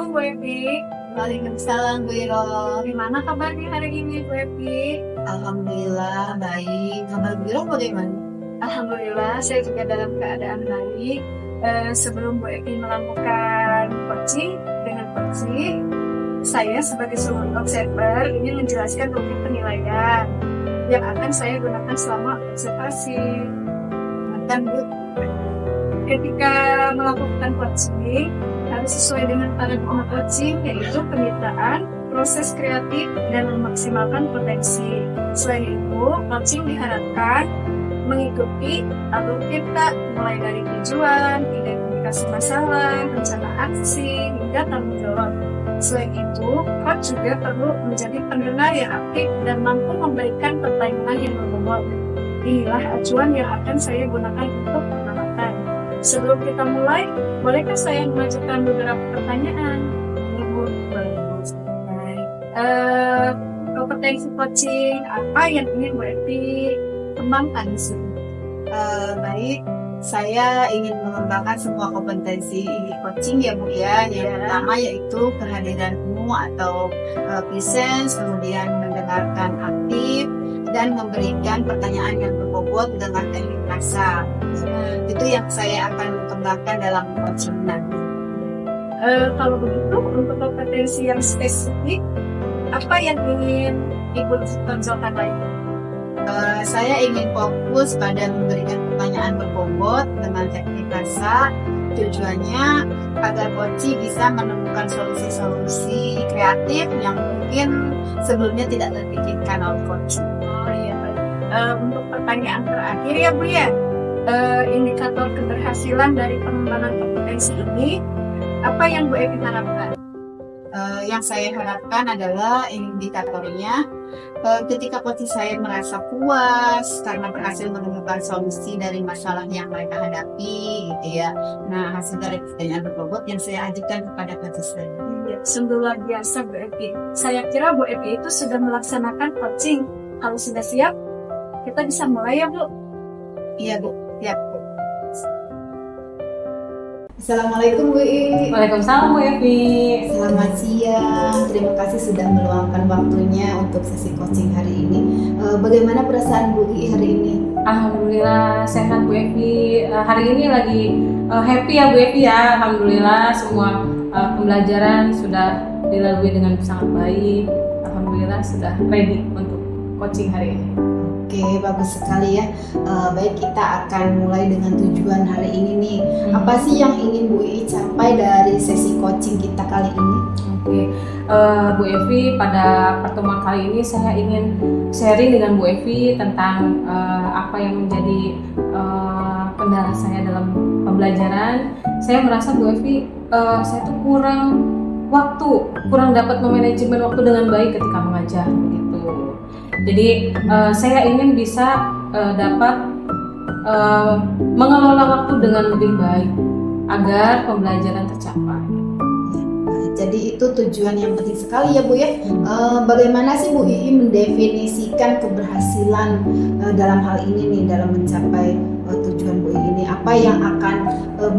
Assalamualaikum Bu Evi. Waalaikumsalam Bu Iro. Gimana kabarnya hari ini Bu Evi? Alhamdulillah baik. Kabar Bu Iro bagaimana? Alhamdulillah saya juga dalam keadaan baik. Sebelum Bu Evi melakukan coaching dengan coaching, saya sebagai seorang observer ingin menjelaskan topik penilaian yang akan saya gunakan selama observasi. Makan Bu. Ketika melakukan coaching harus sesuai dengan paradigma coaching, yaitu penyertaan, proses kreatif, dan memaksimalkan potensi. Selain itu, coaching diharapkan mengikuti alur kita mulai dari tujuan, identifikasi masalah, rencana aksi, hingga tanggung jawab. Selain itu, coach juga perlu menjadi pendengar yang aktif dan mampu memberikan pertanyaan yang berbobot. Inilah acuan yang akan saya gunakan untuk pengamatan. Sebelum kita mulai, bolehkah saya mengajukan beberapa pertanyaan? Kompetensi coaching, apa yang ingin Bu Evi kembangkan di sini? Baik, saya ingin mengembangkan semua kompetensi coaching ya Bu ya. Yang pertama yaitu kehadiranmu atau presence, kemudian mendengarkan aktif, dan memberikan pertanyaan yang berbobot dengan teknik rasa. Itu yang saya akan kembangkan dalam coaching nanti. Kalau begitu, untuk kompetensi yang spesifik, apa yang ingin Ibu tonjolkan lagi? Saya ingin fokus pada memberikan pertanyaan berbobot dengan teknik rasa. Tujuannya agar coach bisa menemukan solusi-solusi kreatif yang mungkin sebelumnya tidak terpikirkan oleh coach. Oh iya, baik. Untuk pertanyaan terakhir ya Bu ya, indikator keberhasilan dari pengembangan kompetensi ini, apa yang Bu Evi harapkan? Yang saya harapkan adalah indikatornya ketika coach saya merasa puas karena berhasil menemukan solusi dari masalah yang mereka hadapi gitu ya. Nah, hasil dari pertanyaan berbobot yang saya ajukan kepada coach saya. Iya, sungguh luar biasa Bu Evi. Saya kira Bu Evi itu sudah melaksanakan coaching. Kalau sudah siap, kita bisa mulai ya Bu. Iya Bu, siap Bu. Assalamualaikum Bu I. Waalaikumsalam Bu Evi. Selamat siang, terima kasih sudah meluangkan waktunya untuk sesi coaching hari ini. Bagaimana perasaan Bu I hari ini? Alhamdulillah sehat Bu Evi. Hari ini lagi happy ya Bu Evi ya. Alhamdulillah semua pembelajaran sudah dilalui dengan sangat baik. Alhamdulillah sudah ready untuk coaching hari ini. Oke, bagus sekali ya. Baik, kita akan mulai dengan tujuan hari ini nih. Apa sih yang ingin Bu I capai dari sesi coaching kita kali ini? Oke, Bu Evi, pada pertemuan kali ini saya ingin sharing dengan Bu Evi tentang apa yang menjadi kendala saya dalam pembelajaran. Saya merasa Bu Evi, saya tuh kurang dapat memanajemen waktu dengan baik ketika mengajar begitu. Jadi saya ingin bisa dapat mengelola waktu dengan lebih baik agar pembelajaran tercapai. Jadi itu tujuan yang penting sekali ya Bu ya. Bagaimana sih Bu I mendefinisikan keberhasilan dalam hal ini nih, dalam mencapai tujuan Bu I ini? Apa yang akan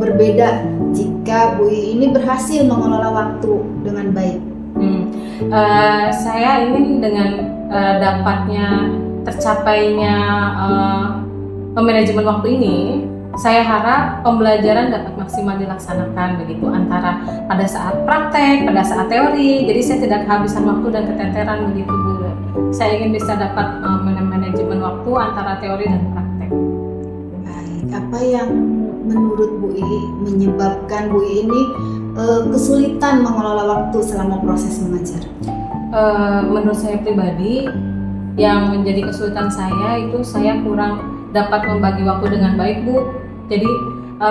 berbeda jika Bu I ini berhasil mengelola waktu dengan baik? Saya ingin dengan dapatnya tercapainya manajemen waktu ini, saya harap pembelajaran dapat maksimal dilaksanakan begitu antara pada saat praktek, pada saat teori. Jadi saya tidak kehabisan waktu dan keteteran begitu Bu. Saya ingin bisa dapat manajemen waktu antara teori dan praktek. Baik, apa yang menurut Bu I menyebabkan Bu I ini kesulitan mengelola waktu selama proses mengajar? Menurut saya pribadi, yang menjadi kesulitan saya itu saya kurang dapat membagi waktu dengan baik Bu. Jadi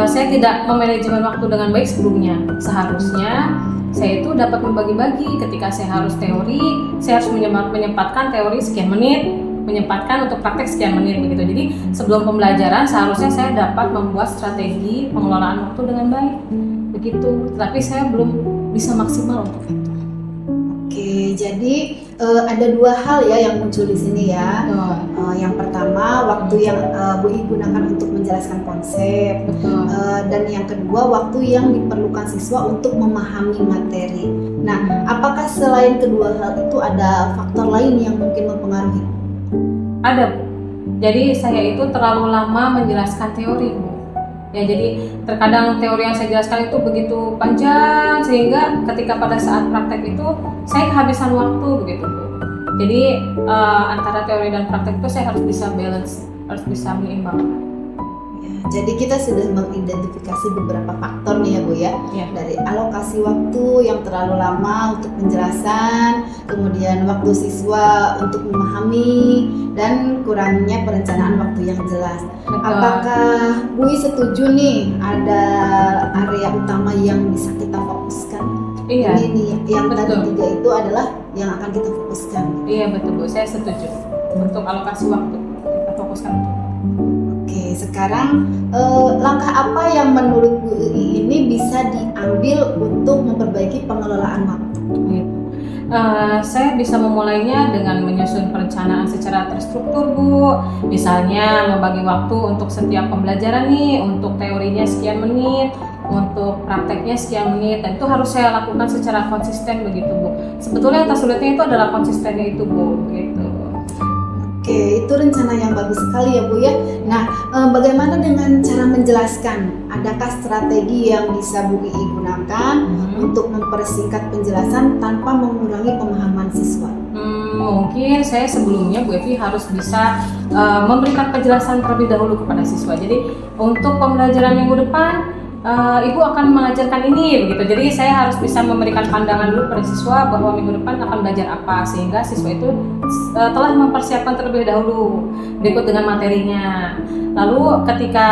saya tidak memanajemen waktu dengan baik sebelumnya. Seharusnya saya itu dapat membagi-bagi. Ketika saya harus teori, saya harus menyempatkan teori sekian menit, menyempatkan untuk praktek sekian menit begitu. Jadi sebelum pembelajaran seharusnya saya dapat membuat strategi pengelolaan waktu dengan baik begitu. Tapi saya belum bisa maksimal untuk itu. Oke, jadi ada dua hal ya yang muncul di sini ya. Yang pertama, waktu yang Bu I gunakan untuk menjelaskan konsep. Betul. Dan yang kedua, waktu yang diperlukan siswa untuk memahami materi. Nah, apakah selain kedua hal itu ada faktor lain yang mungkin mempengaruhi? Ada, Bu. Jadi saya itu terlalu lama menjelaskan teori, Bu. Ya, jadi terkadang teori yang saya jelaskan itu begitu panjang sehingga ketika pada saat praktek itu saya kehabisan waktu begitu, Bu. Jadi antara teori dan praktek itu saya harus bisa balance, harus bisa menyeimbangkan. Jadi kita sudah mengidentifikasi beberapa faktor nih ya Bu ya. Ya. Dari alokasi waktu yang terlalu lama untuk penjelasan, kemudian waktu siswa untuk memahami, dan kurangnya perencanaan waktu yang jelas. Betul. Apakah Bu I setuju nih ada area utama yang bisa kita fokuskan? Iya. Ini nih, yang tadi Betul. 3 itu adalah yang akan kita fokuskan. Iya betul, Bu. Saya setuju. Untuk alokasi waktu kita fokuskan untuk. Oke, sekarang langkah apa yang menurut Bu I ini bisa diambil untuk memperbaiki pengelolaan waktu? Gitu. Saya bisa memulainya dengan menyusun perencanaan secara terstruktur, Bu. Misalnya membagi waktu untuk setiap pembelajaran nih, untuk teorinya sekian menit, untuk prakteknya sekian menit, dan itu harus saya lakukan secara konsisten begitu, Bu. Sebetulnya yang tersulitnya itu adalah konsistennya itu, Bu. Gitu. Oke, itu rencana yang bagus sekali ya Bu ya. Nah, bagaimana dengan cara menjelaskan? Adakah strategi yang bisa Bu I gunakan untuk mempersingkat penjelasan tanpa mengurangi pemahaman siswa? Mungkin saya sebelumnya Bu Evi harus bisa memberikan penjelasan terlebih dahulu kepada siswa. Jadi untuk pembelajaran minggu depan Ibu akan mengajarkan ini begitu. Jadi saya harus bisa memberikan pandangan dulu pada siswa bahwa minggu depan akan belajar apa, sehingga siswa itu telah mempersiapkan terlebih dahulu berikut dengan materinya. Lalu ketika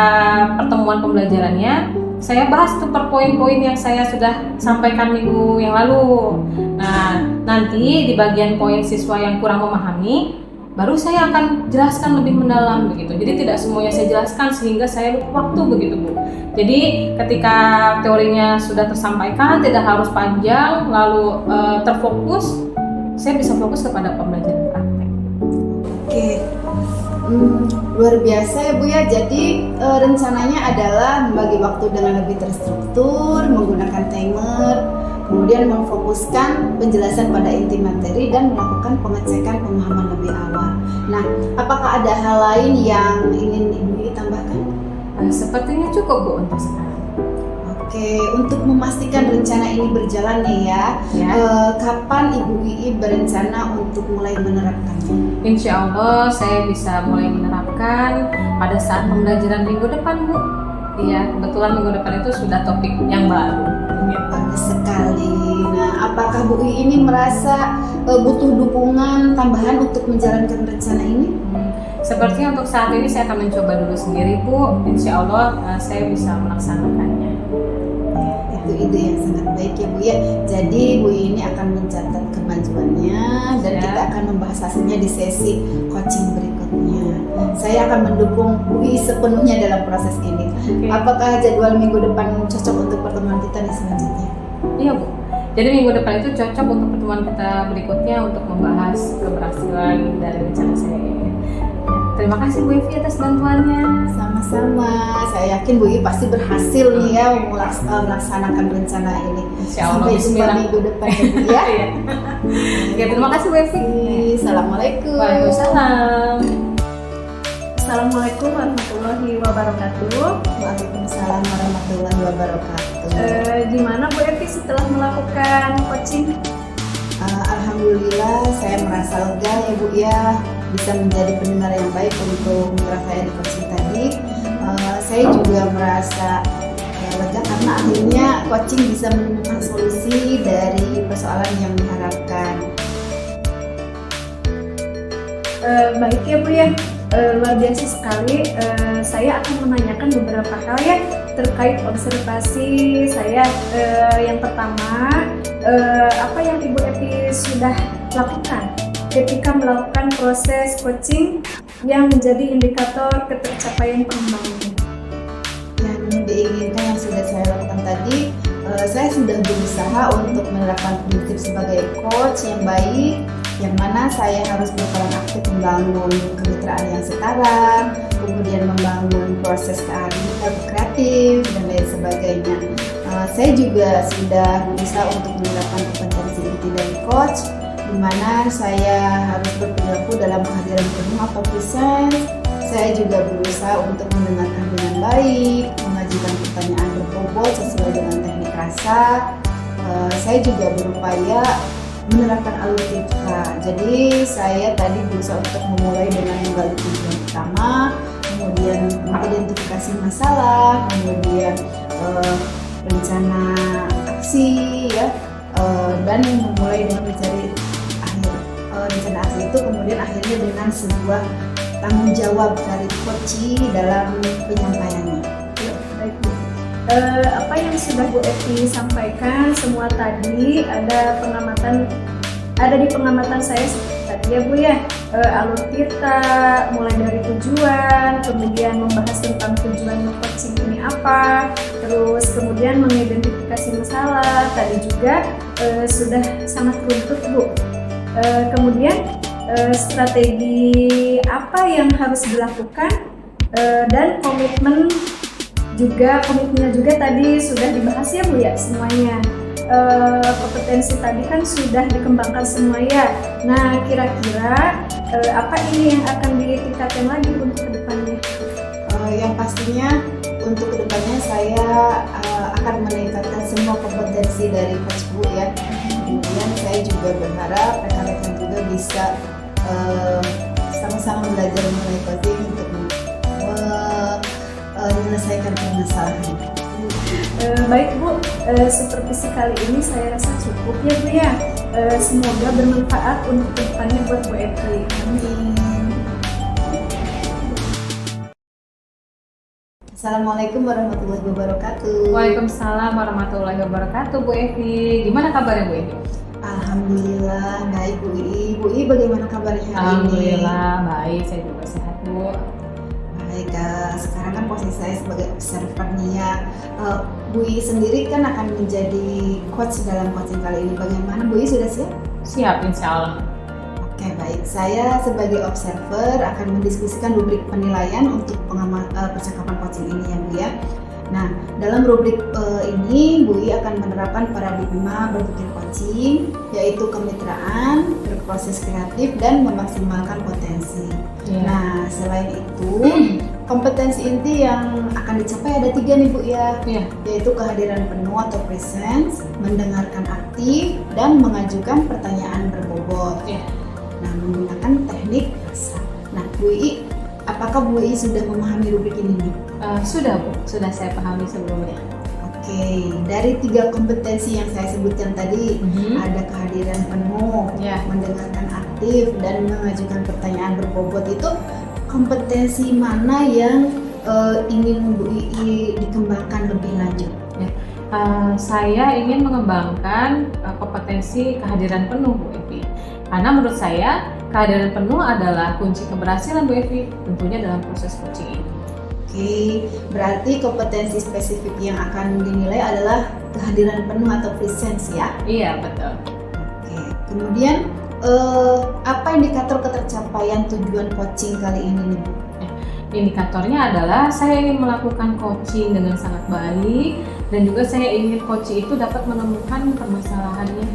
pertemuan pembelajarannya, saya bahas tuh per poin-poin yang saya sudah sampaikan minggu yang lalu. Nah, nanti di bagian poin siswa yang kurang memahami, baru saya akan jelaskan lebih mendalam begitu. Jadi tidak semuanya saya jelaskan sehingga saya lupa waktu begitu, Bu. Jadi ketika teorinya sudah tersampaikan, tidak harus panjang, lalu terfokus, saya bisa fokus kepada pembelajaran praktek. Oke, luar biasa ya Bu ya. Jadi rencananya adalah membagi waktu dengan lebih terstruktur, menggunakan timer, kemudian memfokuskan penjelasan pada inti materi dan melakukan pengecekan pemahaman lebih awal. Nah, apakah ada hal lain yang ingin Ibu tambahkan? Sepertinya cukup, Bu, untuk sekarang. Oke, untuk memastikan rencana ini berjalan nih ya, kapan Ibu I berencana untuk mulai menerapkannya? Insya Allah saya bisa mulai menerapkan pada saat pembelajaran minggu depan, Bu. Iya, kebetulan minggu depan itu sudah topik yang baru. Bagus sekali. Nah, apakah Bu I ini merasa butuh dukungan tambahan untuk menjalankan rencana ini? Sepertinya untuk saat ini saya akan mencoba dulu sendiri, Bu. Insya Allah saya bisa melaksanakannya. Itu ide yang sangat baik ya Bu ya. Jadi Bu I ini akan mencatat kemajuannya dan kita akan membahas hasilnya di sesi coaching berikutnya. Saya akan mendukung Bu I sepenuhnya dalam proses ini. Apakah jadwal minggu depan cocok untuk pertemuan kita nih selanjutnya? Iya, Bu. Jadi minggu depan itu cocok untuk pertemuan kita berikutnya untuk membahas keberhasilan dari rencana saya ini. Terima kasih Bu Evi atas bantuannya. Sama-sama. Saya yakin Bu I pasti berhasil nih ya melaksanakan rencana ini. Insya Allah. Sampai jumpa minggu depan ya Bu ya. Ya, terima kasih Bu Evi. Assalamualaikum. Waalaikumsalam. Assalamualaikum warahmatullahi wabarakatuh. Waalaikumsalam warahmatullahi wabarakatuh. Gimana Bu Evi setelah melakukan coaching? Alhamdulillah saya merasa lega ya Bu ya, bisa menjadi pendengar yang baik untuk mitra saya di coaching tadi. Saya juga merasa lega karena akhirnya coaching bisa menemukan solusi dari persoalan yang diharapkan. Baik ya Bu ya, luar biasa sekali. Saya akan menanyakan beberapa hal ya terkait observasi saya. Yang pertama, apa yang Ibu Evi sudah lakukan ketika melakukan proses coaching yang menjadi indikator ketercapaian pengembangan? Yang diinginkan yang sudah saya lakukan tadi, saya sudah berusaha untuk menerapkan prinsip sebagai coach yang baik, yang mana saya harus berperan aktif membangun kemitraan yang setara, kemudian membangun proses kreatif dan lain sebagainya. Saya juga sudah berusaha untuk menerapkan kompetensi inti dari coach, di mana saya harus berperilaku dalam kehadiran penuh atau presence. Saya juga berusaha untuk mendengarkan dengan baik, mengajukan pertanyaan berbobot sesuai dengan teknik rasa. Saya juga berupaya menerapkan alur tika. Jadi saya tadi berusaha untuk memulai dengan menggali tujuan utama, kemudian mengidentifikasi masalah, kemudian rencana aksi, ya, dan memulai dengan mencari rencana aksi itu, kemudian akhirnya dengan sebuah tanggung jawab dari coach dalam penyampaiannya. Baik Bu. Apa yang sudah Bu Evi sampaikan semua tadi ada di pengamatan saya seperti tadi ya Bu ya. Alur kita mulai dari tujuan, kemudian membahas tentang tujuan coaching ini apa, terus kemudian mengidentifikasi masalah tadi juga sudah sangat runtut Bu. Kemudian strategi apa yang harus dilakukan dan komitmennya juga tadi sudah dibahas ya Bu ya semuanya. Kompetensi tadi kan sudah dikembangkan semua ya. Nah kira-kira apa ini yang akan ditingkatkan lagi untuk kedepannya? Yang pastinya untuk kedepannya saya akan meningkatkan semua kompetensi dari Coach Bu ya. Kemudian saya juga berharap rekan-rekan juga bisa sama-sama belajar mengenai coaching untuk menyelesaikan permasalahan. Baik Bu, supervisi kali ini saya rasa cukup ya Bu ya. Semoga bermanfaat untuk kedepannya buat Bu Evi. Amin. Assalamualaikum warahmatullahi wabarakatuh. Waalaikumsalam warahmatullahi wabarakatuh Bu Evi. Gimana kabarnya Bu Evi? Alhamdulillah baik Bu Ii. Bu Ii bagaimana kabarnya hari ini? Alhamdulillah baik, saya juga sehat Bu. Baik, sekarang kan posisi saya sebagai observer nih ya. Bu Ii sendiri kan akan menjadi coach dalam coaching kali ini. Bagaimana Bu Ii, sudah siap? Siap insya Allah. Oke baik, saya sebagai observer akan mendiskusikan rubrik penilaian untuk percakapan coaching ini ya Bu ya. Nah, dalam rubrik ini Bu I akan menerapkan paradigma berpikir coaching, yaitu kemitraan, berproses kreatif, dan memaksimalkan potensi. Nah, selain itu, kompetensi inti yang akan dicapai ada 3 nih Bu ya, yaitu kehadiran penuh atau presence, mendengarkan aktif, dan mengajukan pertanyaan berbobot. Nah, menggunakan teknik rasa. Nah, Bu I, apakah Bu I sudah memahami rubrik ini nih? Sudah Bu, sudah saya pahami sebelumnya. Oke, dari 3 kompetensi yang saya sebutkan tadi, ada kehadiran penuh, mendengarkan aktif, dan mengajukan pertanyaan berbobot, itu kompetensi mana yang ingin Bu I dikembangkan lebih lanjut? Saya ingin mengembangkan kompetensi kehadiran penuh Bu Evi. Karena menurut saya kehadiran penuh adalah kunci keberhasilan Bu Evi, tentunya dalam proses coaching ini. Oke, berarti kompetensi spesifik yang akan dinilai adalah kehadiran penuh atau presence ya? Iya, betul. Oke, kemudian apa indikator ketercapaian tujuan coaching kali ini nih Bu? Indikatornya adalah saya ingin melakukan coaching dengan sangat baik, dan juga saya ingin coach itu dapat menemukan permasalahannya.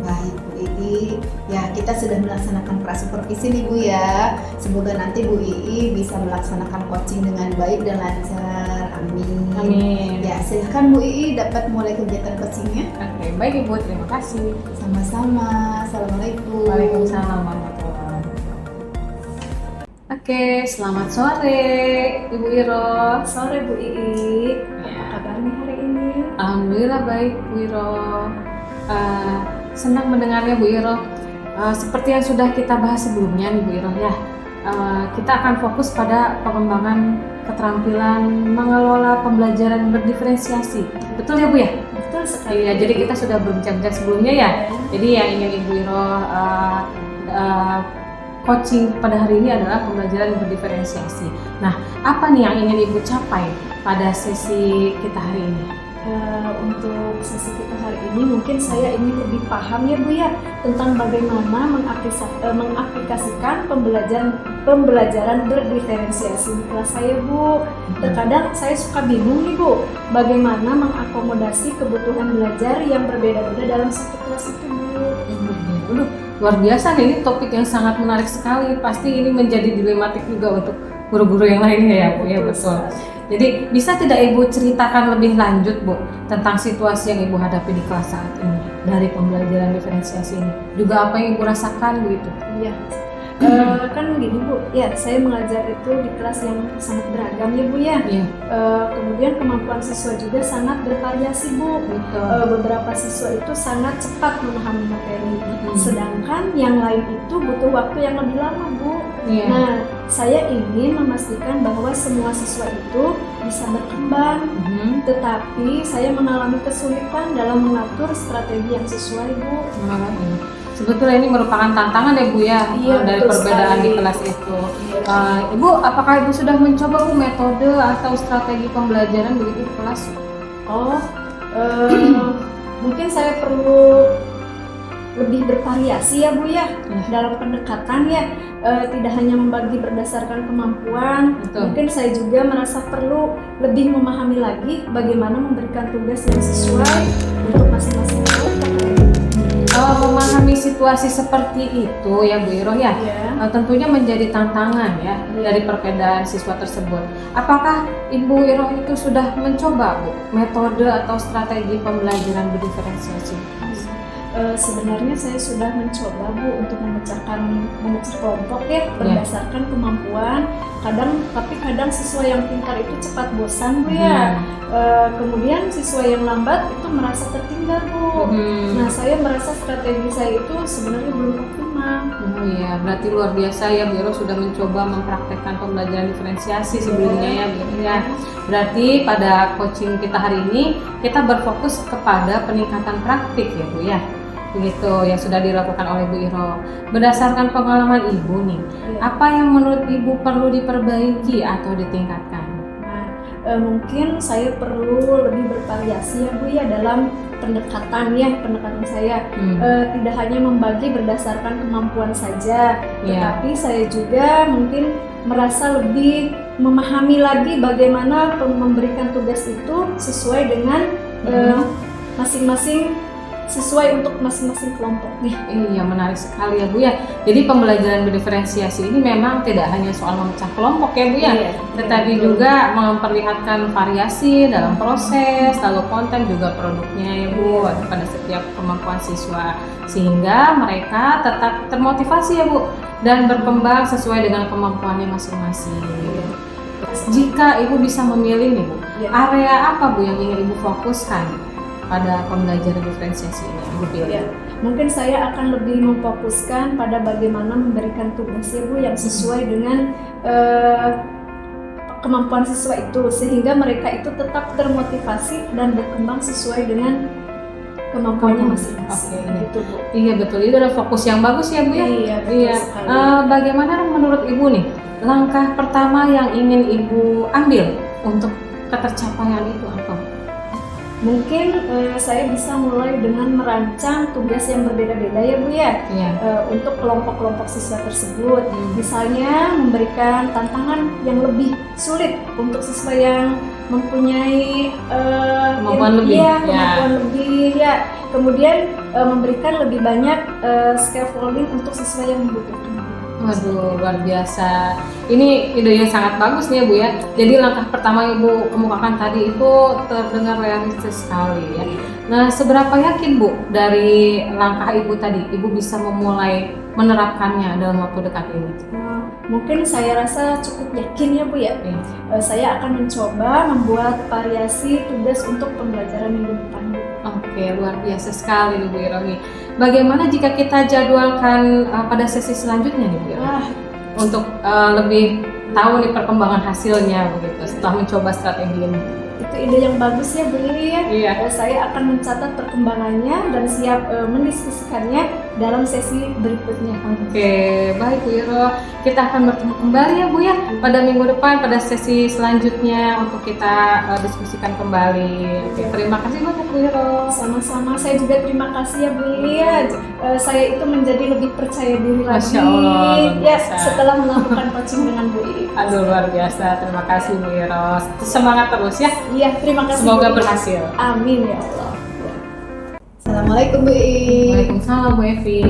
Baik Bu Ii, ya kita sudah melaksanakan prasupervisi nih Bu ya. Semoga nanti Bu Ii bisa melaksanakan coaching dengan baik dan lancar. Amin. Amin. Ya silahkan Bu Ii dapat mulai kegiatan coachingnya. Oke, baik Ibu, terima kasih. Sama-sama. Assalamualaikum. Waalaikumsalam warahmatullahi wabarakatuh. Oke, selamat sore Ibu Iro. Sore Bu Ii. Apa kabarnya hari ini? Alhamdulillah baik Bu Iro. Senang mendengarnya Bu Iro. Seperti yang sudah kita bahas sebelumnya nih Bu Iro ya, kita akan fokus pada pengembangan keterampilan mengelola pembelajaran berdiferensiasi. Betul ya Bu ya? Betul sekali. Iya, jadi kita sudah berbincang-bincang sebelumnya ya. Jadi yang ingin Ibu Iro coaching pada hari ini adalah pembelajaran berdiferensiasi. Nah, apa nih yang ingin Ibu capai pada sesi kita hari ini? Untuk sesi kita hari ini mungkin saya ingin lebih paham ya Bu ya tentang bagaimana mengaplikasikan pembelajaran berdiferensiasi di kelas saya Bu. Terkadang saya suka bingung nih Bu, bagaimana mengakomodasi kebutuhan belajar yang berbeda-beda dalam satu kelas itu Bu. Aduh, luar biasa nih, ini topik yang sangat menarik sekali. Pasti ini menjadi dilematik juga untuk guru-guru yang lainnya ya Bu, ya betul. Jadi bisa tidak Ibu ceritakan lebih lanjut Bu tentang situasi yang Ibu hadapi di kelas saat ini dari pembelajaran diferensiasi ini? Juga apa yang Ibu rasakan begitu? Iya. Kan gini Bu, ya saya mengajar itu di kelas yang sangat beragam ya Bu ya. Iya. Kemudian kemampuan siswa juga sangat bervariasi Bu. Betul. Beberapa siswa itu sangat cepat memahami materi, sedangkan yang lain itu butuh waktu yang lebih lama Bu. Iya. Nah, saya ingin memastikan bahwa semua siswa itu bisa berkembang, tetapi saya mengalami kesulitan dalam mengatur strategi yang sesuai Bu. Sebetulnya ini merupakan tantangan ya Bu ya, Iya, dari betul perbedaan sekali. di kelas itu. Ibu, apakah Ibu sudah mencoba Bu metode atau strategi pembelajaran begitu di kelas? Mungkin saya perlu lebih bervariasi ya Bu ya dalam pendekatan ya, tidak hanya membagi berdasarkan kemampuan. Betul. Mungkin saya juga merasa perlu lebih memahami lagi bagaimana memberikan tugas yang sesuai untuk masing-masing kelompok. Memahami situasi seperti itu ya Bu Iroh ya, tentunya menjadi tantangan ya dari perbedaan siswa tersebut. Apakah Ibu Iroh itu sudah mencoba Bu metode atau strategi pembelajaran berdiferensiasi? Sebenarnya saya sudah mencoba Bu untuk memecah kelompok ya berdasarkan kemampuan. Tapi kadang siswa yang pintar itu cepat bosan Bu ya. Kemudian siswa yang lambat itu merasa tertinggal Bu. Nah, saya merasa strategi saya itu sebenarnya belum optimal. Oh iya, berarti luar biasa ya Bu Iroh sudah mencoba mempraktekkan pembelajaran diferensiasi sebelumnya ya Bu Iroh ya. Berarti pada coaching kita hari ini kita berfokus kepada peningkatan praktik ya Bu ya. Begitu yang sudah dilakukan oleh Bu Iroh. Berdasarkan pengalaman Ibu nih, apa yang menurut Ibu perlu diperbaiki atau ditingkatkan? Mungkin saya perlu lebih bervariasi ya Bu ya dalam pendekatan saya. Tidak hanya membagi berdasarkan kemampuan saja, tetapi saya juga mungkin merasa lebih memahami lagi bagaimana memberikan tugas itu sesuai dengan masing-masing sesuai untuk masing-masing kelompok nih. Iya, menarik sekali ya Bu ya. Jadi pembelajaran berdiferensiasi ini memang tidak hanya soal memecah kelompok ya Bu ya, tetapi juga memperlihatkan variasi dalam proses, lalu konten juga produknya ya Bu pada setiap kemampuan siswa, sehingga mereka tetap termotivasi ya Bu dan berkembang sesuai dengan kemampuannya masing-masing. Jika Ibu bisa memilih nih Bu, area apa Bu yang ingin Ibu fokuskan pada pembelajaran diferensiasi ini? Mungkin saya akan lebih memfokuskan pada bagaimana memberikan tugas ya Bu yang sesuai dengan kemampuan siswa itu, sehingga mereka itu tetap termotivasi dan berkembang sesuai dengan kemampuannya masing-masing. Gitu Bu. Iya betul, itu adalah fokus yang bagus ya Bu ya. Iya. Bagaimana menurut Ibu nih langkah pertama yang ingin Ibu ambil untuk ketercapaian itu apa? Mungkin saya bisa mulai dengan merancang tugas yang berbeda-beda ya Bu ya, untuk kelompok-kelompok siswa tersebut. Misalnya memberikan tantangan yang lebih sulit untuk siswa yang mempunyai kemampuan lebih. Kemudian memberikan lebih banyak scaffolding untuk siswa yang membutuhkan. Waduh, luar biasa. Ini ide yang sangat bagus nih ya Bu ya. Jadi langkah pertama Ibu kemukakan tadi itu terdengar realistis sekali ya. Nah, seberapa yakin Bu dari langkah Ibu tadi, Ibu bisa memulai menerapkannya dalam waktu dekat ini? Mungkin saya rasa cukup yakin ya Bu ya. Saya akan mencoba membuat variasi tugas untuk pembelajaran minggu depan. Oke, luar biasa sekali Bu Iroh. Bagaimana jika kita jadwalkan pada sesi selanjutnya nih Bu Iroh? Untuk lebih tahu nih perkembangan hasilnya begitu setelah mencoba strategi ini. itu ide yang bagus ya Bu Iri ya. Iya. Saya akan mencatat perkembangannya dan siap mendiskusikannya dalam sesi berikutnya. Oke, baik Bu Iro. Kita akan bertemu kembali ya Bu ya pada minggu depan pada sesi selanjutnya untuk kita diskusikan kembali. Oke, terima kasih banyak Bu Iro. Sama-sama, saya juga terima kasih ya Bu Iri ya. Saya itu menjadi lebih percaya diri lagi. Masya Allah, luar ya biasa. setelah melakukan coaching dengan Bu Iri. Aduh, luar biasa. Terima kasih Bu Iro. Semangat terus ya. Iya, terima kasih. Semoga Bu Iri. berhasil. Amin ya Allah. Assalamualaikum Bu I. Waalaikumsalam Bu Evi.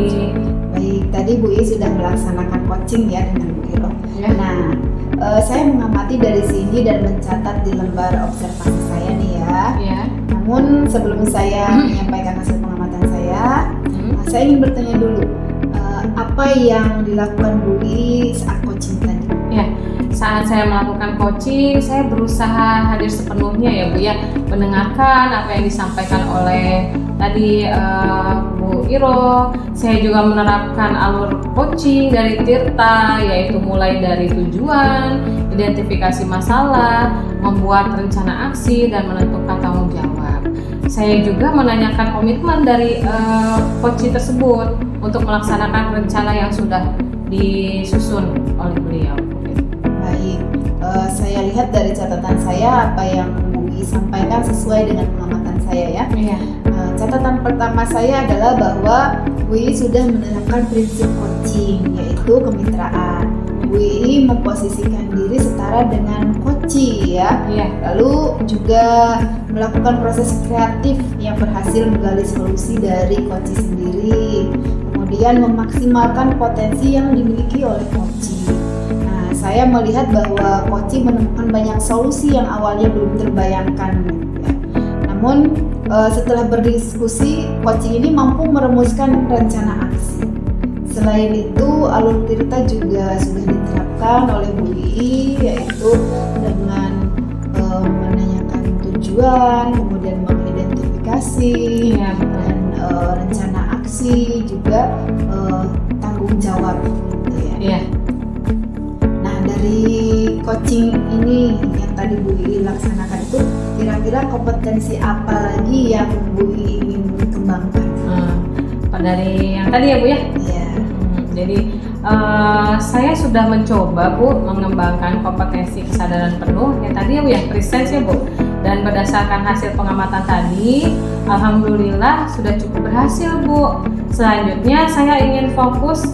Baik, tadi Bu I sudah melaksanakan coaching ya dengan Bu Iro. Ya. Nah, saya mengamati dari sini dan mencatat di lembar observasi saya nih ya. Ya. Namun sebelum saya menyampaikan hasil pengamatan saya ingin bertanya dulu, apa yang dilakukan Bu I saat coaching tadi? Ya, saat saya melakukan coaching, saya berusaha hadir sepenuhnya ya Bu ya, mendengarkan apa yang disampaikan oleh tadi Bu Iro. Saya juga menerapkan alur coaching dari Tirta, yaitu mulai dari tujuan, identifikasi masalah, membuat rencana aksi, dan menentukan tanggung jawab. Saya juga menanyakan komitmen dari coaching tersebut untuk melaksanakan rencana yang sudah disusun oleh beliau. Baik, saya lihat dari catatan saya apa yang Bu I sampaikan sesuai dengan pengamatan saya ya. Iya. Catatan pertama saya adalah bahwa Bu I sudah menerapkan prinsip coaching, yaitu kemitraan. Bu I memposisikan diri setara dengan coachee ya. Iya. Lalu juga melakukan proses kreatif yang berhasil menggali solusi dari coachee sendiri. Kemudian memaksimalkan potensi yang dimiliki oleh coachee. Nah, saya melihat bahwa coachee menemukan banyak solusi yang awalnya belum terbayangkan. Ya. Namun setelah berdiskusi, coachee ini mampu merumuskan rencana aksi. Selain itu, alur Tirta juga sudah diterapkan oleh Bu I, yaitu dengan menanyakan tujuan, kemudian mengidentifikasi, Iya, betul. dan rencana aksi, juga tanggung jawab gitu ya. Iya. Nah, dari coaching ini yang tadi Bu I laksanakan itu, kira-kira kompetensi apa lagi yang Bu I ingin kembangkan? Dari yang tadi ya Bu ya. Ya. Jadi saya sudah mencoba Bu mengembangkan kompetensi kesadaran penuh yang tadi ya Bu ya, presence ya Bu. Dan berdasarkan hasil pengamatan tadi, alhamdulillah sudah cukup berhasil Bu. Selanjutnya saya ingin fokus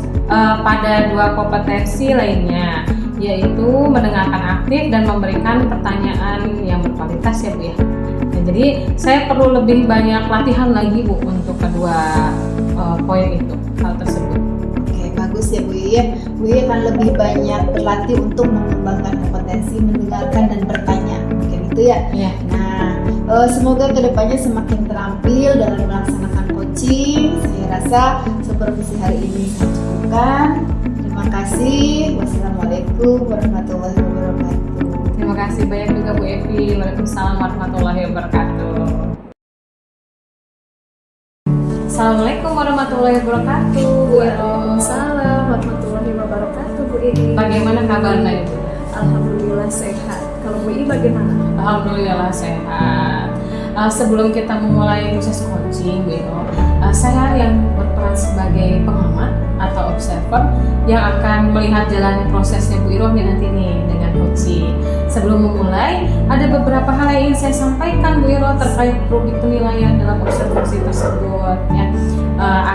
pada dua kompetensi lainnya, yaitu mendengarkan aktif dan memberikan pertanyaan yang berkualitas ya Bu ya. Nah, jadi saya perlu lebih banyak latihan lagi Bu untuk kedua poin itu, hal tersebut. Oke, bagus ya Bu I ya. Bu I akan lebih banyak berlatih untuk mengembangkan kompetensi mendengarkan dan bertanya. Mungkin itu ya. Iya. Nah, semoga kedepannya semakin terampil dalam melaksanakan coaching. Saya rasa supervisi hari ini saya cukupkan. Terima kasih. Wassalamualaikum warahmatullahi wabarakatuh. Terima kasih banyak juga Bu Evi. Waalaikumsalam warahmatullahi wabarakatuh. Assalamualaikum warahmatullahi wabarakatuh. Bu Iro. Waalaikumsalam warahmatullahi wabarakatuh Bu Iri. Bagaimana kabarnya Ibu? Alhamdulillah sehat. Kalau Bu Iri bagaimana? Alhamdulillah sehat. Sebelum kita memulai proses coaching Bu Iro, saya yang berperan sebagai pengamat atau observer yang akan melihat jalannya prosesnya Bu Iro nanti nih dengan coaching. Sebelum memulai, ada beberapa hal yang ingin saya sampaikan Bu Iro terkait rubrik penilaian dalam observasi tersebut ya,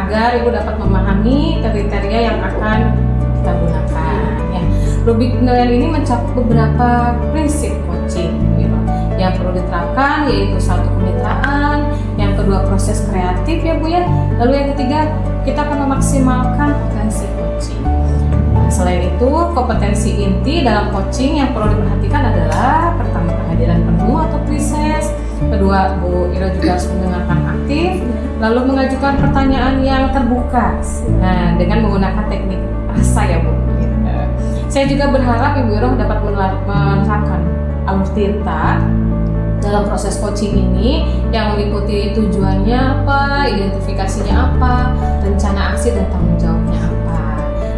agar Ibu dapat memahami kriteria yang akan kita gunakan ya. Rubrik penilaian ini mencakup beberapa prinsip coaching Bu Iro yang perlu diterapkan, yaitu satu kemitraan, yang kedua proses kreatif ya Bu ya, lalu yang ketiga kita akan memaksimalkan potensi coaching. Selain itu, kompetensi inti dalam coaching yang perlu diperhatikan adalah pertama kehadiran penuh atau presence, kedua Bu Iro juga harus mendengarkan aktif, lalu mengajukan pertanyaan yang terbuka. Nah, dengan menggunakan teknik rasa ya Bu. Saya juga berharap Ibu Iro dapat menerapkan alur Tirta dalam proses coaching ini yang meliputi tujuannya apa, identifikasinya apa, rencana aksi dan tanggung jawabnya apa.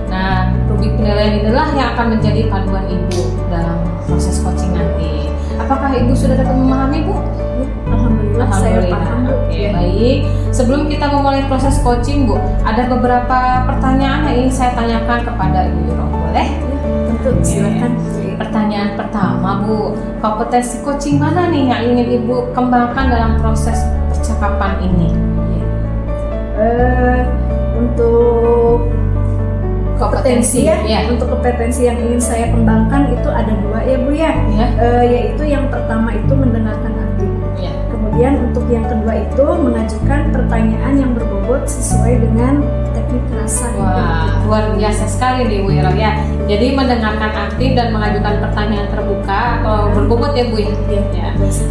Nah, rubrik penilaian inilah yang akan menjadi panduan Ibu dalam proses coaching nanti. Apakah Ibu sudah dapat memahami, Bu? Alhamdulillah, saya paham, Bu. Oke, baik. Sebelum kita memulai proses coaching, Bu, ada beberapa pertanyaan yang ingin saya tanyakan kepada Ibu Yuro. Boleh? Tentu, silakan. Pertanyaan pertama, Bu, kompetensi coaching mana nih yang ingin Ibu kembangkan dalam proses percakapan ini? Untuk kompetensi ya, ya. untuk kompetensi yang ingin saya kembangkan itu ada 2 ya Bu ya. Ya. Yaitu yang pertama itu mendengarkan aktif. Ya. Kemudian untuk yang kedua itu mengajukan pertanyaan yang berbobot sesuai dengan teknik rasa. Wah, luar biasa sekali nih Bu Ira ya. Jadi mendengarkan aktif dan mengajukan pertanyaan terbuka atau berbobot ya Bu ya. Ya.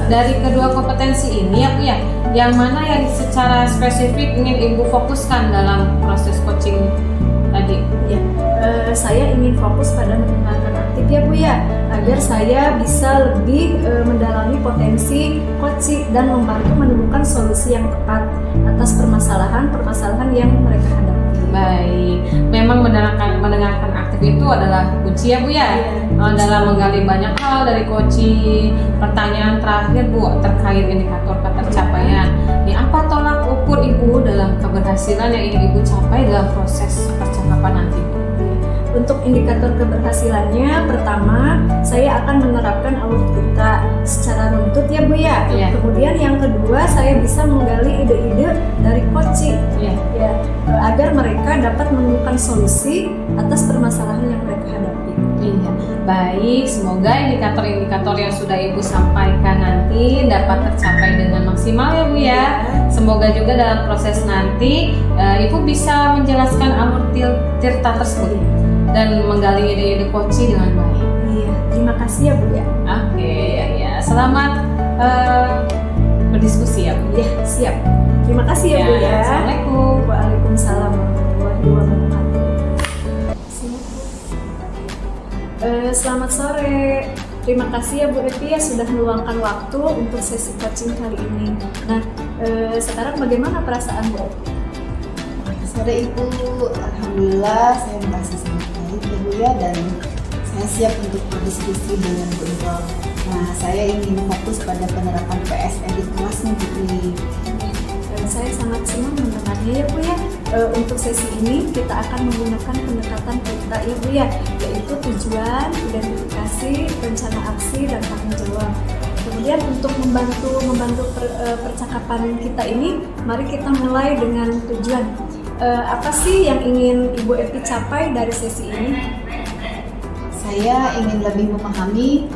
Dari kedua kompetensi ini ya Bu ya, yang mana yang secara spesifik ingin Ibu fokuskan dalam proses coaching tadi? Ya, saya ingin fokus pada mendengarkan aktif ya Bu ya, agar saya bisa lebih mendalami potensi coaching dan membantu menemukan solusi yang tepat atas permasalahan yang mereka hadapi. Baik, memang mendengarkan aktif itu adalah kunci ya Bu ya. Dalam menggali banyak hal dari coaching. Pertanyaan terakhir Bu terkait indikator ketercapaian. Apa tolak ukur Ibu dalam keberhasilan yang ingin Ibu capai dalam proses percakapan nanti? Untuk indikator keberhasilannya, pertama saya akan menerapkan alur kita secara runtut ya Bu ya. Iya. Kemudian yang kedua saya bisa menggali ide-ide dari coaching Iya. ya, agar mereka dapat menemukan solusi atas permasalahan yang mereka hadapi. Iya, baik. Semoga indikator-indikator yang sudah Ibu sampaikan nanti dapat tercapai dengan maksimal ya Bu ya. Semoga juga dalam proses nanti Ibu bisa menjelaskan alur tirta tersebut dan menggali ide-ide coaching dengan baik. Iya, terima kasih ya Bu ya. Oke, ya. Selamat berdiskusi ya Bu. Ya, siap. Terima kasih ya Bu ya. Assalamualaikum. Waalaikumsalam warahmatullahi wabarakatuh. Selamat sore. Terima kasih ya Bu Epi ya sudah meluangkan waktu untuk sesi coaching kali ini. Nah, sekarang bagaimana perasaan Bu Epi? Sore Ibu, alhamdulillah saya merasa sangat baik ya Bu ya, dan saya siap untuk berdiskusi dengan Bu Iro. Nah, saya ingin fokus pada penerapan PSE di kelas nih Bu Iri. Saya sangat senang mendengarnya ya Bu ya. Untuk sesi ini kita akan menggunakan pendekatan PETA ya Bu ya, yaitu tujuan, identifikasi, rencana aksi, dan tanggung jawab. Kemudian untuk membantu percakapan kita ini, mari kita mulai dengan tujuan. Apa sih yang ingin Ibu Epi capai dari sesi ini? Saya ingin lebih memahami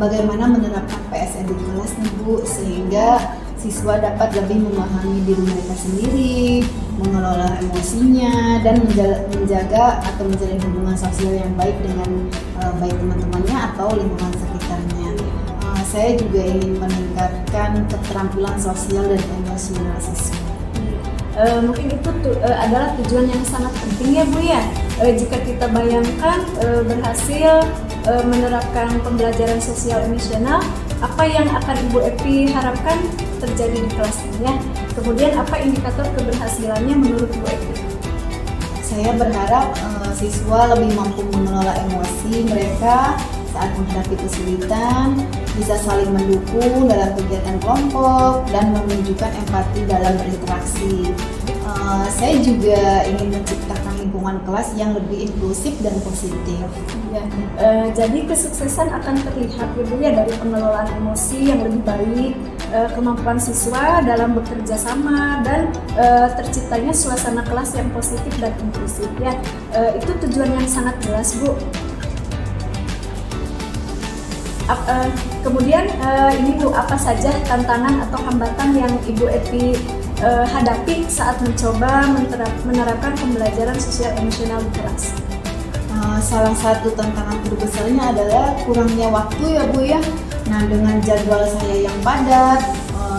bagaimana menerapkan PSE di kelas nih Bu, sehingga siswa dapat lebih memahami diri mereka sendiri, mengelola emosinya, dan menjaga atau menjalin hubungan sosial yang baik dengan baik teman-temannya atau lingkungan sekitarnya. Saya juga ingin meningkatkan keterampilan sosial dan emosional siswa. Mungkin itu adalah tujuan yang sangat penting ya Bu ya. Jika kita bayangkan berhasil menerapkan pembelajaran sosial emosional, apa yang akan Ibu Epi harapkan terjadi di kelas ini ya? Kemudian apa indikator keberhasilannya menurut Bu Epi? Saya berharap siswa lebih mampu mengelola emosi mereka saat menghadapi kesulitan, bisa saling mendukung dalam kegiatan kelompok, dan menunjukkan empati dalam berinteraksi. Saya juga ingin menciptakan lingkungan kelas yang lebih inklusif dan positif. Ya, jadi kesuksesan akan terlihat ya dari pengelolaan emosi yang lebih baik, kemampuan siswa dalam bekerja sama, dan terciptanya suasana kelas yang positif dan inklusif ya. Itu tujuan yang sangat jelas Bu. Kemudian ini Bu, apa saja tantangan atau hambatan yang Ibu Epi hadapi saat mencoba menerapkan pembelajaran sosial emosional di kelas? Salah satu tantangan terbesarnya adalah kurangnya waktu ya Bu ya. Nah, dengan jadwal saya yang padat,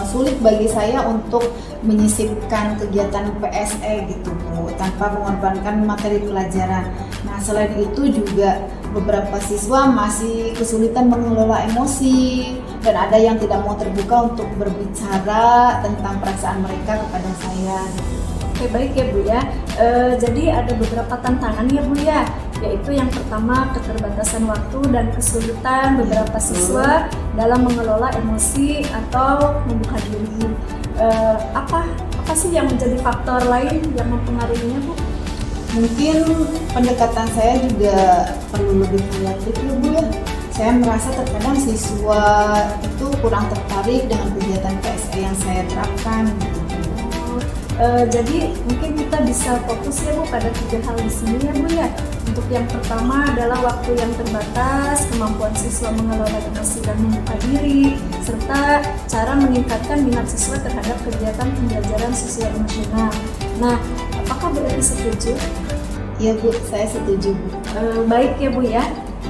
sulit bagi saya untuk menyisipkan kegiatan PSE gitu Bu, tanpa mengorbankan materi pelajaran. Nah, selain itu juga beberapa siswa masih kesulitan mengelola emosi, dan ada yang tidak mau terbuka untuk berbicara tentang perasaan mereka kepada saya. Oke, baik ya Bu ya. Jadi ada beberapa tantangan ya Bu ya. yaitu yang pertama keterbatasan waktu dan kesulitan beberapa siswa dalam mengelola emosi atau membuka diri. Apa sih yang menjadi faktor lain yang mempengaruhinya, Bu? Mungkin pendekatan saya juga perlu lebih variatif ya Bu ya. Saya merasa terkadang siswa itu kurang tertarik dengan kegiatan PSE yang saya terapkan. Jadi mungkin kita bisa fokus ya Bu pada 3 hal di sini ya Bu ya. Untuk yang pertama adalah waktu yang terbatas, kemampuan siswa mengelola emosi dan membuka diri, serta cara meningkatkan minat siswa terhadap kegiatan pembelajaran sosial emosional. Nah, apakah Bu Evi setuju? Ya Bu, saya setuju Bu. Baik ya Bu ya.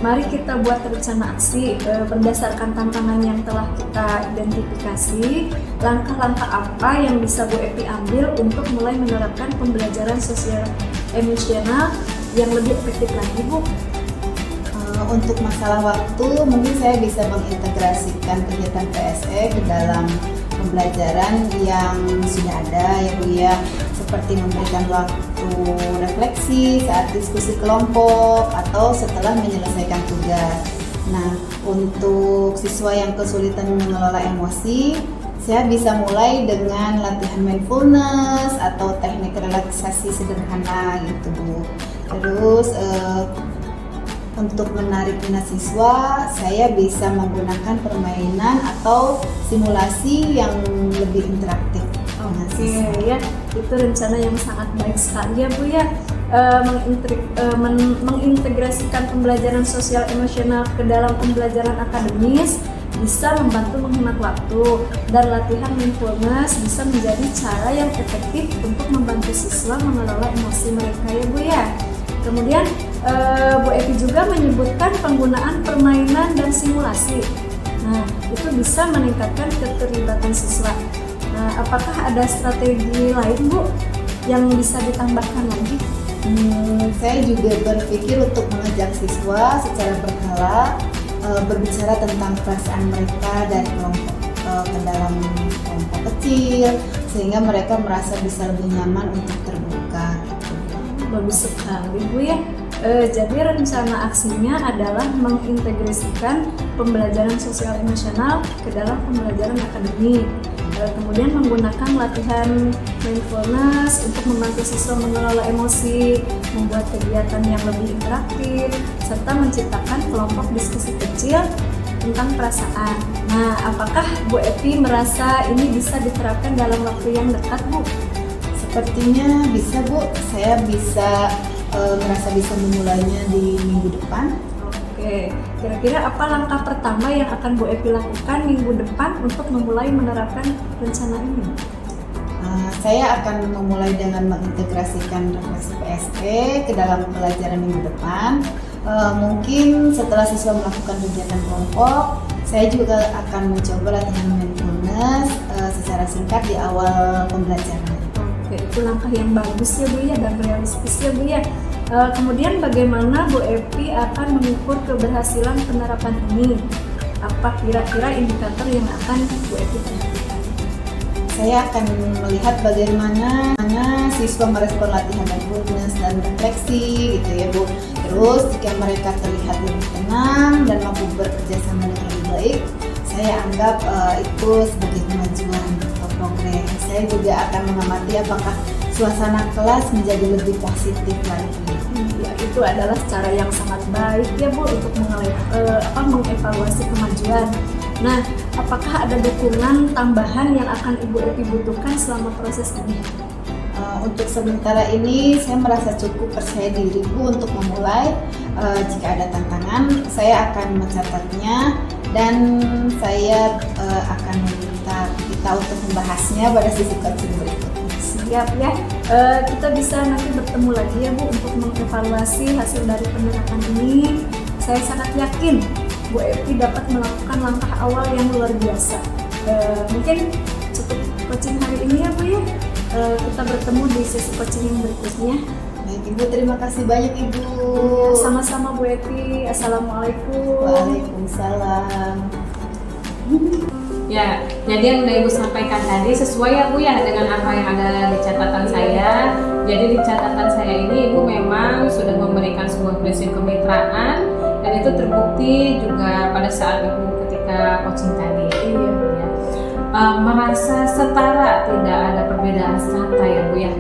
Mari kita buat rencana aksi berdasarkan tantangan yang telah kita identifikasi. Langkah-langkah apa yang bisa Bu Evi ambil untuk mulai menerapkan pembelajaran sosial emosional yang lebih efektif lagi, Bu? Untuk masalah waktu, mungkin saya bisa mengintegrasikan kegiatan PSE ke dalam pembelajaran yang sudah ada ya Bu ya, seperti memberikan waktu refleksi saat diskusi kelompok atau setelah menyelesaikan tugas. Nah, untuk siswa yang kesulitan mengelola emosi, saya bisa mulai dengan latihan mindfulness atau teknik relaksasi sederhana gitu Bu. Terus untuk menarik minat siswa, saya bisa menggunakan permainan atau simulasi yang lebih interaktif. Oke ya, itu rencana yang sangat baik sekali ya Bu ya. Mengintegrasikan pembelajaran sosial emosional ke dalam pembelajaran akademis bisa membantu menghemat waktu, dan latihan mindfulness bisa menjadi cara yang efektif untuk membantu siswa mengelola emosi mereka ya Bu ya. Kemudian Bu Evi juga menyebutkan penggunaan permainan dan simulasi. Nah, itu bisa meningkatkan keterlibatan siswa. Nah, apakah ada strategi lain Bu yang bisa ditambahkan lagi? Saya juga berpikir untuk mengajak siswa secara berkala berbicara tentang perasaan mereka dari kelompok ke dalam kelompok kecil, sehingga mereka merasa bisa lebih nyaman untuk terbuka. Bagus sekali Bu ya. Jadi rencana aksinya adalah mengintegrasikan pembelajaran sosial emosional ke dalam pembelajaran akademik. Kemudian menggunakan latihan mindfulness untuk membantu siswa mengelola emosi, membuat kegiatan yang lebih interaktif, serta menciptakan kelompok diskusi kecil tentang perasaan. Nah, apakah Bu Evi merasa ini bisa diterapkan dalam waktu yang dekat, Bu? Sepertinya bisa Bu, saya merasa bisa memulainya di minggu depan. Oke, kira-kira apa langkah pertama yang akan Bu Evi lakukan minggu depan untuk memulai menerapkan rencana ini? Saya akan memulai dengan mengintegrasikan refleksi PSE ke dalam pelajaran minggu depan. Mungkin setelah siswa melakukan kegiatan kelompok, saya juga akan mencoba latihan mindfulness secara singkat di awal pembelajaran. Oke, itu langkah yang bagus ya Bu ya, dan realistis ya Bu ya. Kemudian bagaimana Bu Evi akan mengukur keberhasilan penerapan ini? Apa kira-kira indikator yang akan Bu Evi perhatikan? Saya akan melihat bagaimana siswa merespon latihan mindfulness dan refleksi gitu ya Bu. Terus jika mereka terlihat lebih tenang dan mampu bekerja sama dengan lebih baik, saya anggap itu sebagai kemajuan atau progres. Saya juga akan mengamati apakah suasana kelas menjadi lebih positif lagi. Ya, itu adalah cara yang sangat baik ya Bu untuk mengevaluasi kemajuan. Nah, apakah ada dukungan tambahan yang akan Ibu Evi butuhkan selama proses ini? Untuk sementara ini saya merasa cukup percaya diri Bu untuk memulai. Jika ada tantangan, saya akan mencatatnya dan saya akan meminta kita untuk membahasnya pada sesi coaching berikutnya. Siap ya, kita bisa nanti bertemu lagi ya Bu untuk mengevaluasi hasil dari penerapan ini. Saya sangat yakin Bu Evi dapat melakukan langkah awal yang luar biasa. Mungkin cukup coaching hari ini ya Bu ya. Kita bertemu di sesi coaching yang berikutnya. Baik Ibu, terima kasih banyak Ibu. Sama-sama Bu Evi. Assalamualaikum. Waalaikumsalam. Ya, jadi yang udah Ibu sampaikan tadi sesuai ya Bu ya dengan apa yang ada di catatan saya. Jadi di catatan saya ini Ibu memang memang sudah memberikan sebuah prinsip kemitraan, dan itu terbukti juga pada saat Ibu ketika coaching tadi. Iya. Ya. Merasa setara, tidak ada perbedaan strata ya Bu ya.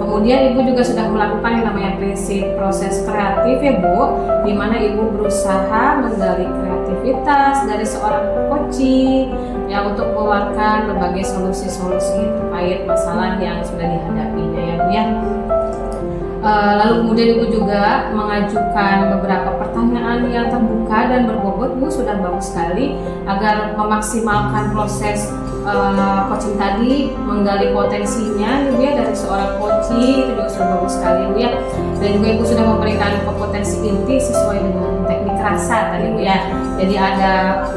Kemudian Ibu juga sudah melakukan yang namanya prinsip proses kreatif ya Bu, di mana Ibu berusaha menggali kreativitas dari seorang coaching ya untuk mengeluarkan berbagai solusi-solusi terkait masalah yang sudah dihadapinya ya Bu ya. Lalu kemudian Ibu juga mengajukan beberapa pertanyaan yang terbuka dan berbobot. Bu, sudah bagus sekali agar memaksimalkan proses coaching tadi, menggali potensinya Ibu ya dari seorang coaching, itu juga sudah bagus sekali Ibu ya. Dan juga Ibu sudah memberikan kompetensi inti sesuai dengan teknik rasa tadi Bu ya. Jadi ada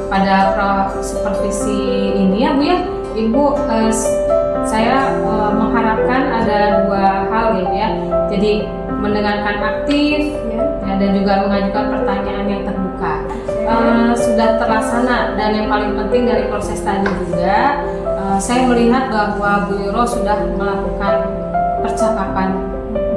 pada supervisi ini ya Bu ya, Ibu saya mengharapkan ada dua hal ya Bu ya. Jadi mendengarkan aktif ya, dan juga mengajukan pertanyaan yang terbuka. Sudah terlaksana, dan yang paling penting dari proses tadi juga saya melihat bahwa Bu Yuro sudah melakukan percakapan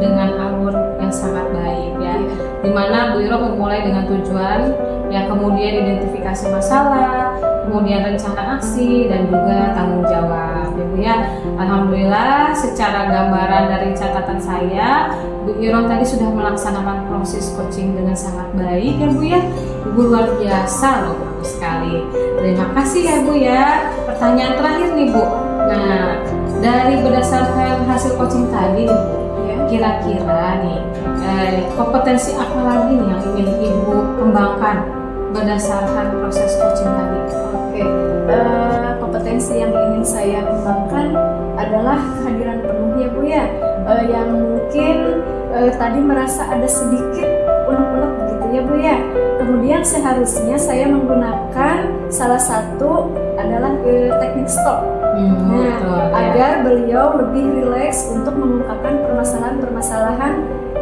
dengan alur yang sangat baik ya. Dimana Bu Yuro memulai dengan tujuan ya, kemudian identifikasi masalah, kemudian rencana aksi, dan juga tanggung jawab ya Bu ya. Alhamdulillah secara gambaran dari catatan saya, Bu Yuro tadi sudah melaksanakan proses coaching dengan sangat baik ya Bu ya. Ibu luar biasa loh, bagus sekali. Terima kasih ya Bu ya. Pertanyaan terakhir nih Bu. Nah, dari berdasarkan hasil coaching tadi nih Bu, kira-kira nih kompetensi apa lagi nih yang ingin Ibu kembangkan berdasarkan proses coaching tadi? Oke, kompetensi yang ingin saya kembangkan adalah kehadiran penuh ya Bu ya, yang mungkin tadi merasa ada sedikit unek-unek begitu ya Bu ya. Kemudian seharusnya saya menggunakan salah satu adalah teknik stop. Agar beliau lebih rileks untuk mengungkapkan permasalahan-permasalahan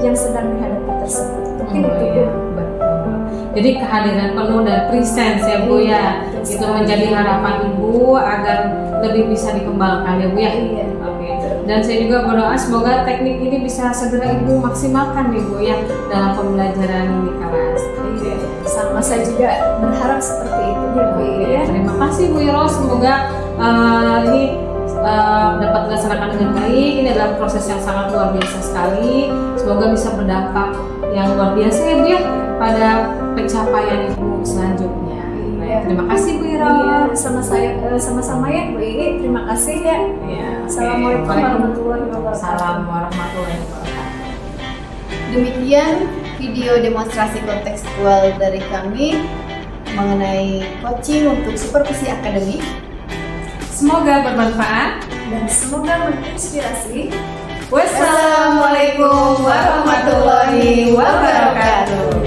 yang sedang dihadapi tersebut. Mungkin itu ya, betul. Jadi kehadiran penuh dan presence ya Bu ya, itu menjadi harapan Ibu agar lebih bisa dikembangkan ya Bu ya. Iya. Oke. Dan saya juga berdoa semoga teknik ini bisa segera Ibu maksimalkan nih Bu ya dalam pembelajaran di kelas. Iya. Sama saya juga berharap seperti itu ya Bu ya. Terima kasih Bu Yuro, semoga ini dapat dilaksanakan dengan baik. Ini adalah proses yang sangat luar biasa sekali. Semoga bisa berdampak yang luar biasa ya Bu ya pada pencapaian Ibu selanjutnya. Iya. Terima kasih Bu Yuro. Iya, sama-sama ya Bu Ii. Terima kasih ya. Iya, Assalamualaikum warahmatullahi wabarakatuh. Salam warahmatullahi wabarakatuh. Demikian video demonstrasi kontekstual dari kami mengenai coaching untuk supervisi akademik. Semoga bermanfaat. Dan semoga menginspirasi. Wassalamualaikum warahmatullahi wabarakatuh.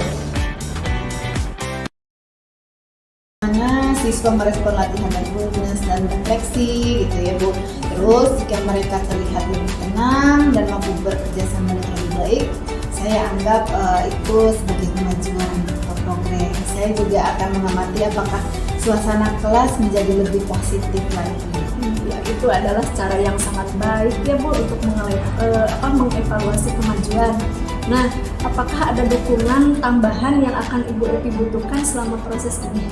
Mana siswa merespon latihan mindfulness dan refleksi gitu ya Bu. Terus jika mereka terlihat lebih tenang dan mampu bekerja sama dengan lebih baik, saya anggap itu sebagai kemajuan atau progres. Saya juga akan mengamati apakah suasana kelas menjadi lebih positif lagi. Ya, itu adalah cara yang sangat baik ya Bu untuk mengevaluasi kemajuan. Nah, apakah ada dukungan tambahan yang akan Ibu Epi butuhkan selama proses ini?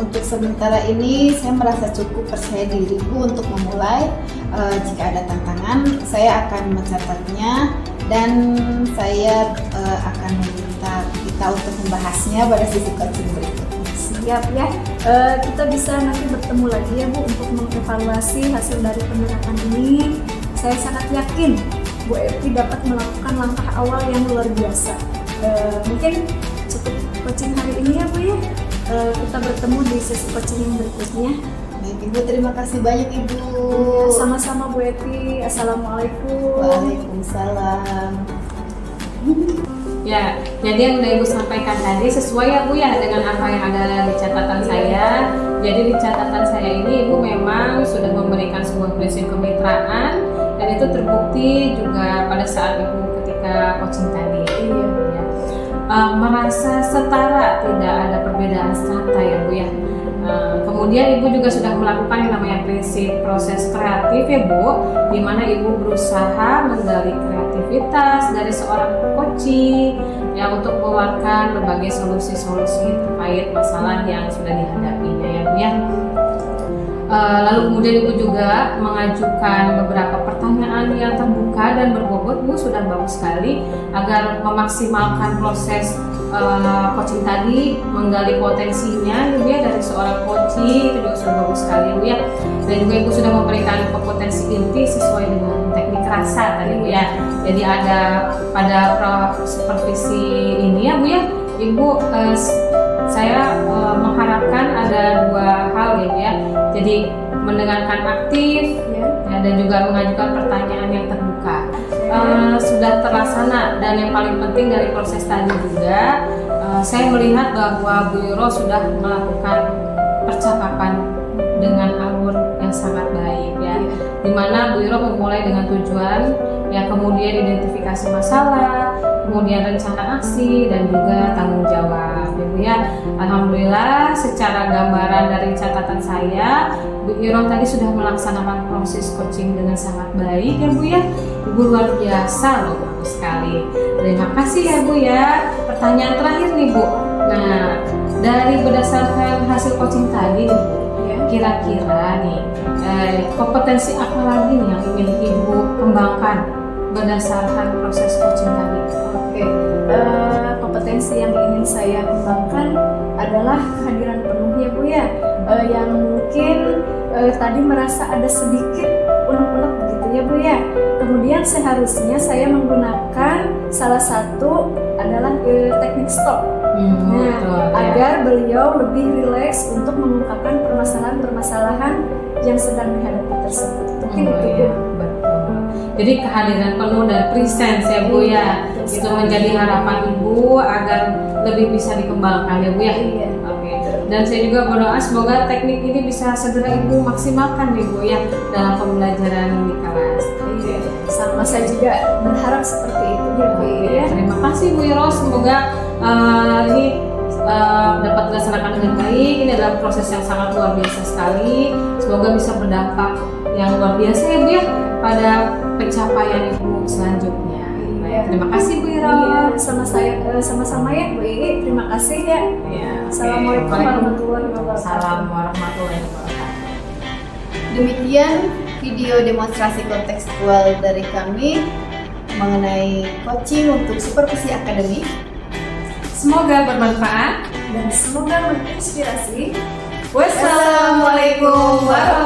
Untuk sementara ini saya merasa cukup percaya diri Bu untuk memulai. Jika ada tantangan, saya akan mencatatnya dan saya akan meminta kita untuk membahasnya pada sesi coaching berikutnya. Siap ya, kita bisa nanti bertemu lagi ya Bu untuk mengevaluasi hasil dari pendekatan ini. Saya sangat yakin Bu Epi dapat melakukan langkah awal yang luar biasa. Mungkin cukup coaching hari ini ya Bu ya. Kita bertemu di sesi coaching yang berikutnya. Baik Ibu, terima kasih banyak Ibu. Sama-sama Bu Epi. Assalamualaikum. Waalaikumsalam. Ya, jadi yang udah Ibu sampaikan tadi sesuai ya Bu ya dengan apa yang ada di catatan saya. Jadi di catatan saya ini Ibu memang sudah memberikan sebuah prinsip kemitraan, dan itu terbukti juga pada saat Ibu ketika coaching tadi. Iya. Ya. Merasa setara, tidak ada perbedaan strata ya Bu ya. Kemudian Ibu juga sudah melakukan yang namanya prinsip proses kreatif ya Bu, di mana Ibu berusaha menggali kreativitas kreativitas dari seorang coaching ya untuk mengeluarkan berbagai solusi-solusi terkait masalah yang sudah dihadapinya ya Bu ya. Lalu kemudian Ibu juga mengajukan beberapa pertanyaan yang terbuka dan berbobot Bu, sudah bagus sekali agar memaksimalkan proses coaching tadi, menggali potensinya Ibu ya dari seorang coaching, itu juga sudah bagus sekali Bu ya. Dan juga Ibu sudah memberikan kompetensi inti sesuai dengan teknik rasa tadi Bu ya. Jadi ada pada supervisi ini ya Bu ya, Ibu saya mengharapkan ada dua hal ya Bu ya. Jadi mendengarkan aktif ya, dan juga mengajukan pertanyaan yang terbuka. Sudah terlaksana dan yang paling penting dari proses tadi juga saya melihat bahwa Bu Yuro sudah melakukan percakapan dengan alur yang sangat baik ya. Dimana Bu Yuro memulai dengan tujuan ya, kemudian identifikasi masalah, kemudian rencana aksi dan juga tanggung jawab ya Bu ya. Alhamdulillah secara gambaran dari catatan saya, Bu Yuro tadi sudah melaksanakan proses coaching dengan sangat baik ya Bu ya. Ibu luar biasa loh, bagus sekali. Terima kasih ya Bu ya. Pertanyaan terakhir nih Bu. Nah, dari berdasarkan hasil coaching tadi nih Bu, kira-kira nih kompetensi apa lagi nih yang ingin Ibu kembangkan berdasarkan proses coaching tadi? Oke, kompetensi yang ingin saya kembangkan adalah kehadiran penuh ya Bu ya, yang mungkin tadi merasa ada sedikit unek-unek begitu ya Bu ya. Kemudian seharusnya saya menggunakan salah satu adalah teknik stop. Agar beliau lebih rileks untuk mengungkapkan permasalahan-permasalahan yang sedang dihadapi tersebut. Mungkin itu ya. Betul. Jadi kehadiran penuh dan presence ya Bu ya, itu menjadi harapan Ibu agar lebih bisa dikembangkan ya Bu ya. Iya. Oke. Dan saya juga berdoa semoga teknik ini bisa segera Ibu maksimalkan nih Bu ya dalam pembelajaran di kelas. Iya. Sama saya juga berharap seperti itu ya Bu ya. Terima kasih Bu Yuro, semoga ini dapat dilaksanakan dengan baik. Ini adalah proses yang sangat luar biasa sekali. Semoga bisa berdampak yang luar biasa ya Bu ya pada pencapaian Ibu selanjutnya. Baik, terima kasih Bu Yuro. Iya, sama-sama ya Bu Ii. Terima kasih ya. Ya, Assalamualaikum warahmatullahi wabarakatuh. Salam warahmatullahi wabarakatuh. Demikian video demonstrasi kontekstual dari kami mengenai coaching untuk supervisi akademik. Semoga bermanfaat Dan semoga menginspirasi. Wassalamualaikum warahmatullahi wabarakatuh.